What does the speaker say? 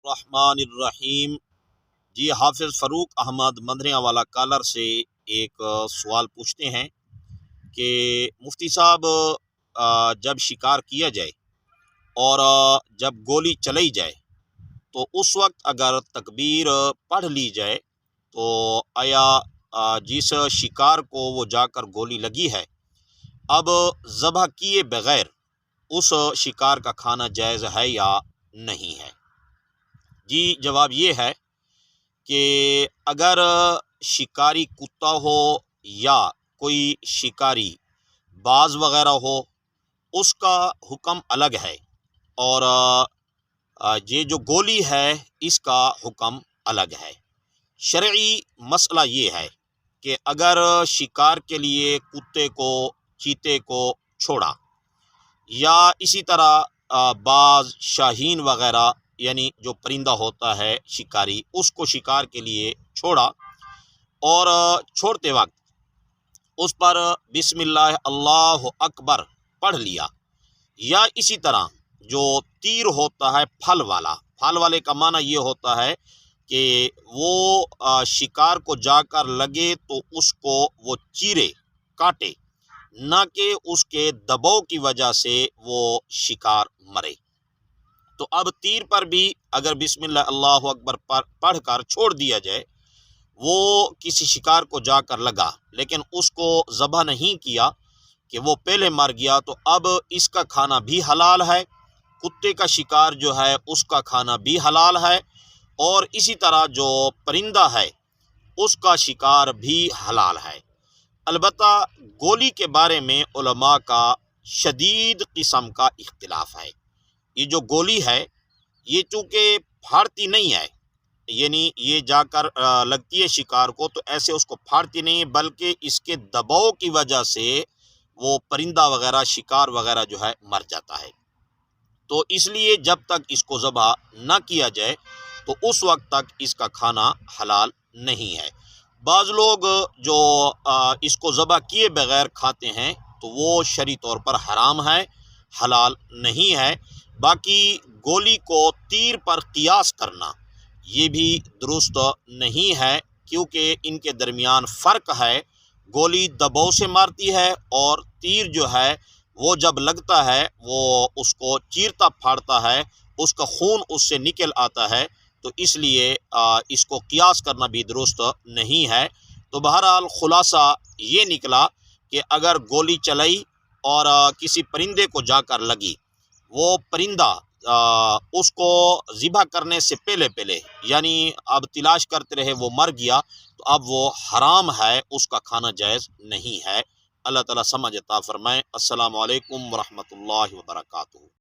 الرحمن الرحیم۔ جی حافظ فاروق احمد مدنیہ والا کالر سے ایک سوال پوچھتے ہیں کہ مفتی صاحب جب شکار کیا جائے اور جب گولی چلائی جائے تو اس وقت اگر تکبیر پڑھ لی جائے تو آیا جس شکار کو وہ جا کر گولی لگی ہے اب ذبح کیے بغیر اس شکار کا کھانا جائز ہے یا نہیں ہے؟ جی جواب یہ ہے کہ اگر شکاری کتا ہو یا کوئی شکاری باز وغیرہ ہو اس کا حکم الگ ہے، اور یہ جو گولی ہے اس کا حکم الگ ہے۔ شرعی مسئلہ یہ ہے کہ اگر شکار کے لیے کتے کو چیتے کو چھوڑا یا اسی طرح باز شاہین وغیرہ یعنی جو پرندہ ہوتا ہے شکاری اس کو شکار کے لیے چھوڑا اور چھوڑتے وقت اس پر بسم اللہ اللہ اکبر پڑھ لیا، یا اسی طرح جو تیر ہوتا ہے پھل والے کا معنی یہ ہوتا ہے کہ وہ شکار کو جا کر لگے تو اس کو وہ چیرے کاٹے، نہ کہ اس کے دباؤ کی وجہ سے وہ شکار مرے۔ تو اب تیر پر بھی اگر بسم اللہ اللہ اکبر پڑھ کر چھوڑ دیا جائے، وہ کسی شکار کو جا کر لگا لیکن اس کو ذبح نہیں کیا کہ وہ پہلے مر گیا، تو اب اس کا کھانا بھی حلال ہے، کتے کا شکار جو ہے اس کا کھانا بھی حلال ہے، اور اسی طرح جو پرندہ ہے اس کا شکار بھی حلال ہے۔ البتہ گولی کے بارے میں علماء کا شدید قسم کا اختلاف ہے۔ یہ جو گولی ہے یہ چونکہ پھاڑتی نہیں ہے، یعنی یہ جا کر لگتی ہے شکار کو تو ایسے اس کو پھاڑتی نہیں ہے، بلکہ اس کے دباؤ کی وجہ سے وہ پرندہ وغیرہ شکار وغیرہ جو ہے مر جاتا ہے۔ تو اس لیے جب تک اس کو ذبح نہ کیا جائے تو اس وقت تک اس کا کھانا حلال نہیں ہے۔ بعض لوگ جو اس کو ذبح کیے بغیر کھاتے ہیں تو وہ شرعی طور پر حرام ہے، حلال نہیں ہے۔ باقی گولی کو تیر پر قیاس کرنا یہ بھی درست نہیں ہے، کیونکہ ان کے درمیان فرق ہے۔ گولی دباؤ سے مارتی ہے اور تیر جو ہے وہ جب لگتا ہے وہ اس کو چیرتا پھاڑتا ہے، اس کا خون اس سے نکل آتا ہے، تو اس لیے اس کو قیاس کرنا بھی درست نہیں ہے۔ تو بہرحال خلاصہ یہ نکلا کہ اگر گولی چلائی اور کسی پرندے کو جا کر لگی، وہ پرندہ اس کو ذبح کرنے سے پہلے یعنی اب تلاش کرتے رہے وہ مر گیا، تو اب وہ حرام ہے، اس کا کھانا جائز نہیں ہے۔ اللہ تعالیٰ سمجھ عطا فرمائے۔ السلام علیکم ورحمۃ اللہ وبرکاتہ۔